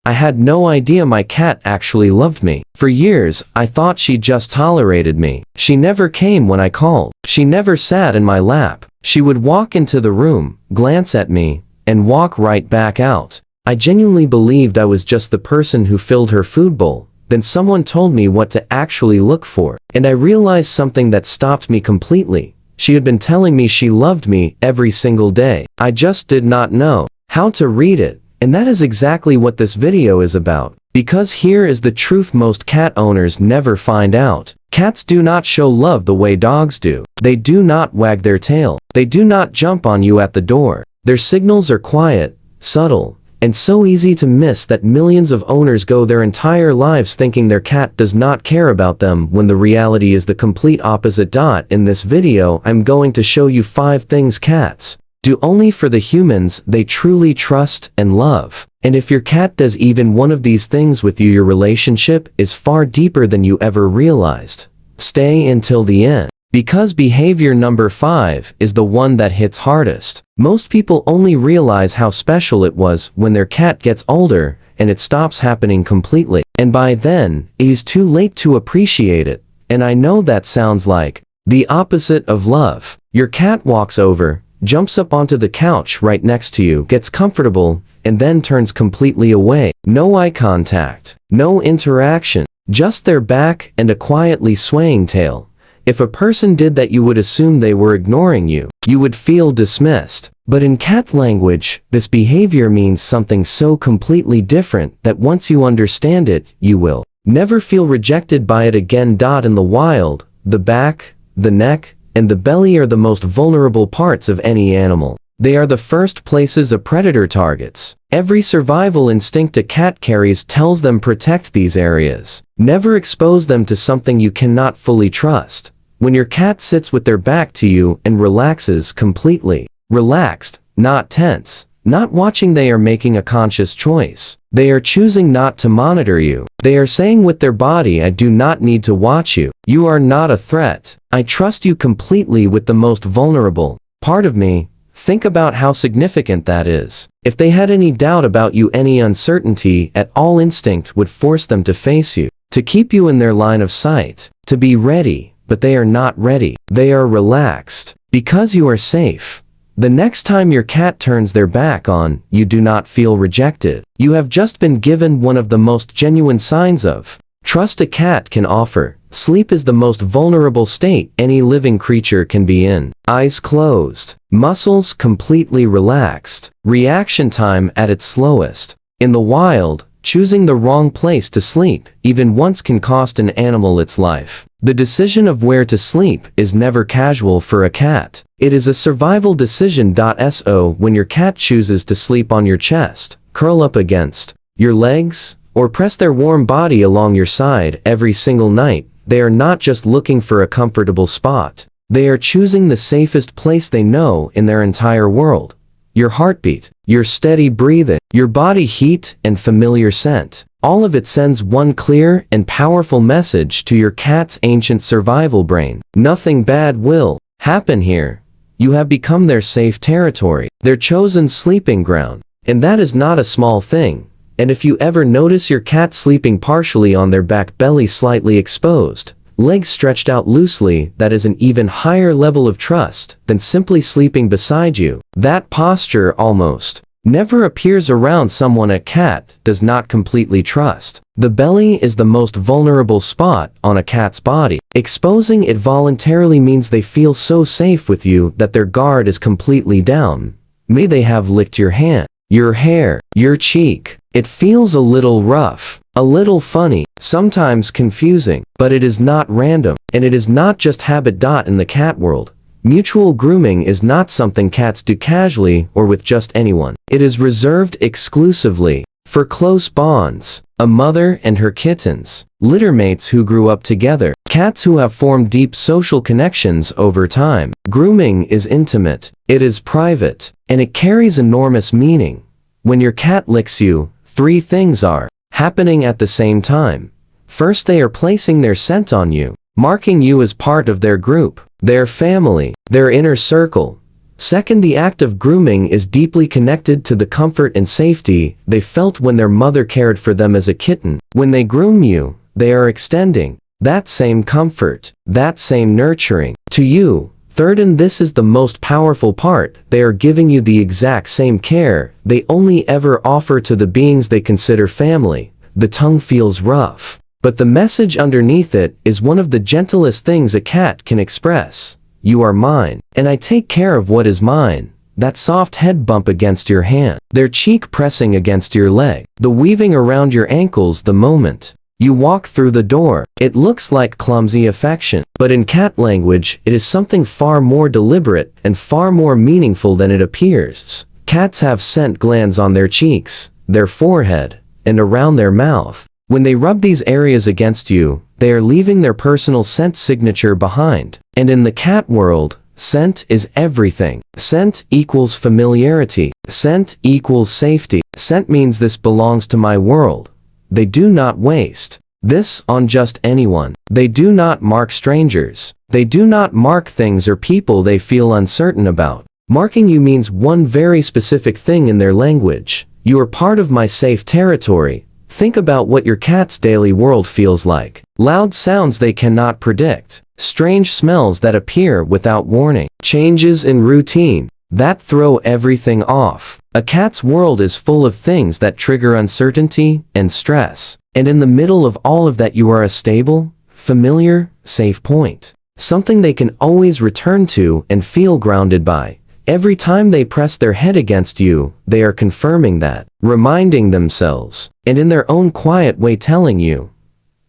I had no idea my cat actually loved me. For years, I thought she just tolerated me. She never came when I called. She never sat in my lap. She would walk into the room, glance at me, and walk right back out. I genuinely believed I was just the person who filled her food bowl. Then someone told me what to actually look for, and I realized something that stopped me completely. She had been telling me she loved me every single day. I just did not know how to read it. And that is exactly what this video is about. Because here is the truth most cat owners never find out. Cats do not show love the way dogs do. They do not wag their tail. They do not jump on you at the door. Their signals are quiet, subtle, and so easy to miss that millions of owners go their entire lives thinking their cat does not care about them when the reality is the complete opposite. In this video, I'm going to show you 5 things cats do only for the humans they truly trust and love. And if your cat does even one of these things with you, your relationship is far deeper than you ever realized. Stay until the end. Because behavior number 5 is the one that hits hardest. Most people only realize how special it was when their cat gets older and it stops happening completely. And by then, it is too late to appreciate it. And I know that sounds like the opposite of love. Your cat walks over, jumps up onto the couch right next to you, gets comfortable, and then turns completely away. No eye contact, no interaction, just their back and a quietly swaying tail. If a person did that, you would assume they were ignoring you. You would feel dismissed. But in cat language, this behavior means something so completely different that once you understand it, you will never feel rejected by it again. In the wild, the back, the neck, and the belly are the most vulnerable parts of any animal. They are the first places a predator targets. Every survival instinct a cat carries tells them protect these areas. Never expose them to something you cannot fully trust. When your cat sits with their back to you and relaxes completely, relaxed, not tense, not watching, they are making a conscious choice. They are choosing not to monitor you. They are saying with their body, I do not need to watch you. You are not a threat. I trust you completely with the most vulnerable part of me. Think about how significant that is. If they had any doubt about you, any uncertainty at all, instinct would force them to face you, to keep you in their line of sight, to be ready, but they are not ready. They are relaxed because you are safe. The next time your cat turns their back on, you do not feel rejected. You have just been given one of the most genuine signs of trust a cat can offer. Sleep is the most vulnerable state any living creature can be in. Eyes closed, muscles completely relaxed, reaction time at its slowest. In the wild, choosing the wrong place to sleep, even once, can cost an animal its life. The decision of where to sleep is never casual for a cat. It is a survival decision. So when your cat chooses to sleep on your chest, curl up against your legs, or press their warm body along your side every single night, they are not just looking for a comfortable spot. They are choosing the safest place they know in their entire world. Your heartbeat, your steady breathing, your body heat and familiar scent. All of it sends one clear and powerful message to your cat's ancient survival brain. Nothing bad will happen here. You have become their safe territory, their chosen sleeping ground. And that is not a small thing. And if you ever notice your cat sleeping partially on their back, belly slightly exposed, legs stretched out loosely, that is an even higher level of trust than simply sleeping beside you. That posture almost never appears around someone a cat does not completely trust. The belly is the most vulnerable spot on a cat's body. Exposing it voluntarily means they feel so safe with you that their guard is completely down. May they have licked your hand, your hair, your cheek. It feels a little rough, a little funny, sometimes confusing, but it is not random, and it is not just habit. In the cat world, mutual grooming is not something cats do casually or with just anyone. It is reserved exclusively for close bonds, a mother and her kittens, littermates who grew up together, cats who have formed deep social connections over time. Grooming is intimate, it is private, and it carries enormous meaning. When your cat licks you, 3 things are happening at the same time. First, they are placing their scent on you, marking you as part of their group, their family, their inner circle. Second, the act of grooming is deeply connected to the comfort and safety they felt when their mother cared for them as a kitten. When they groom you, they are extending that same comfort, that same nurturing to you. Third, and this is the most powerful part, they are giving you the exact same care they only ever offer to the beings they consider family. The tongue feels rough, but the message underneath it is one of the gentlest things a cat can express. You are mine, and I take care of what is mine. That soft head bump against your hand, their cheek pressing against your leg, the weaving around your ankles the moment you walk through the door. It looks like clumsy affection, but in cat language, it is something far more deliberate and far more meaningful than it appears. Cats have scent glands on their cheeks, their forehead, and around their mouth. When they rub these areas against you, they are leaving their personal scent signature behind. And in the cat world, scent is everything. Scent equals familiarity. Scent equals safety. Scent means this belongs to my world. They do not waste this on just anyone. They do not mark strangers. They do not mark things or people they feel uncertain about. Marking you means one very specific thing in their language. You are part of my safe territory. Think about what your cat's daily world feels like. Loud sounds they cannot predict. Strange smells that appear without warning. Changes in routine that throw everything off. A cat's world is full of things that trigger uncertainty and stress. And in the middle of all of that, you are a stable, familiar, safe point. Something they can always return to and feel grounded by. Every time they press their head against you, they are confirming that, reminding themselves, and in their own quiet way telling you,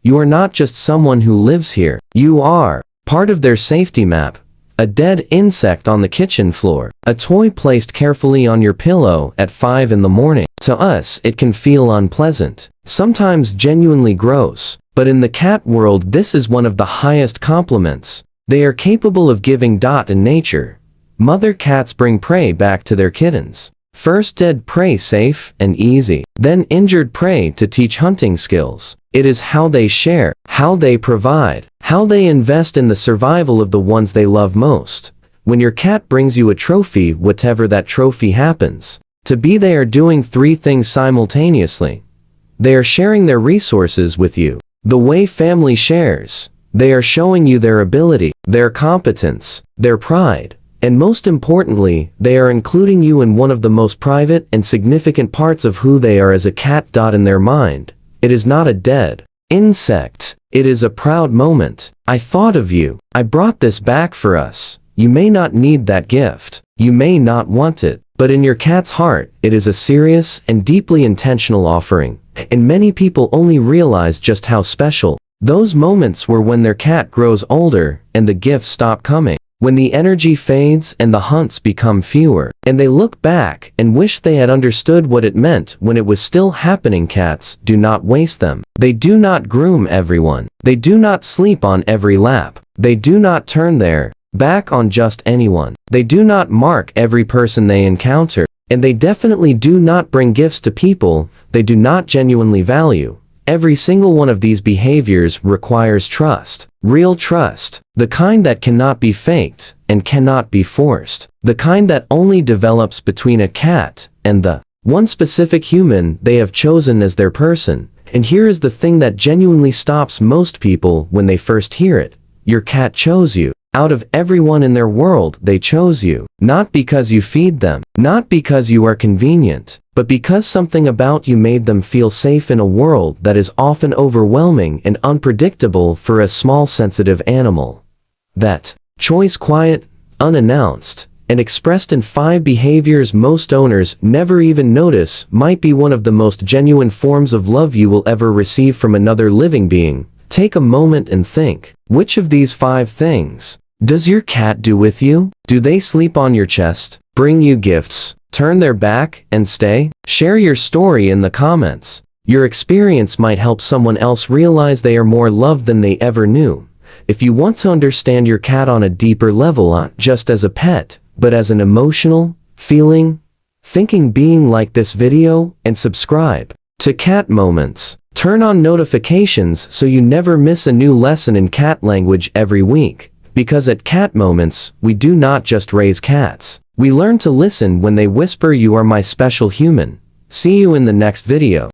you are not just someone who lives here, you are part of their safety map. A dead insect on the kitchen floor, a toy placed carefully on your pillow at 5 in the morning. To us, it can feel unpleasant, sometimes genuinely gross, but in the cat world, this is one of the highest compliments they are capable of giving. In nature, mother cats bring prey back to their kittens. First dead prey safe and easy, then injured prey to teach hunting skills. It is how they share, how they provide, how they invest in the survival of the ones they love most. When your cat brings you a trophy, whatever that trophy happens to be, they are doing three things simultaneously. They are sharing their resources with you. The way family shares, they are showing you their ability, their competence, their pride. And most importantly, they are including you in one of the most private and significant parts of who they are as a cat. In their mind, it is not a dead insect. It is a proud moment. I thought of you. I brought this back for us. You may not need that gift. You may not want it. But in your cat's heart, it is a serious and deeply intentional offering. And many people only realize just how special those moments were when their cat grows older and the gifts stop coming. When the energy fades and the hunts become fewer, and they look back and wish they had understood what it meant when it was still happening. Cats do not waste them. They do not groom everyone. They do not sleep on every lap. They do not turn their back on just anyone. They do not mark every person they encounter. And they definitely do not bring gifts to people they do not genuinely value. Every single one of these behaviors requires trust. Real trust. The kind that cannot be faked and cannot be forced. The kind that only develops between a cat and the one specific human they have chosen as their person. And here is the thing that genuinely stops most people when they first hear it. Your cat chose you. Out of everyone in their world, they chose you. Not because you feed them, not because you are convenient, but because something about you made them feel safe in a world that is often overwhelming and unpredictable for a small sensitive animal. That choice, quiet, unannounced, and expressed in 5 behaviors most owners never even notice, might be one of the most genuine forms of love you will ever receive from another living being. Take a moment and think, which of these 5 things does your cat do with you? Do they sleep on your chest, bring you gifts, turn their back, and stay? Share your story in the comments. Your experience might help someone else realize they are more loved than they ever knew. If you want to understand your cat on a deeper level, not just as a pet, but as an emotional, feeling, thinking being, like this video and subscribe to Cat Moments. Turn on notifications so you never miss a new lesson in cat language every week. Because at cat moments, we do not just raise cats. We learn to listen when they whisper, "You are my special human." See you in the next video.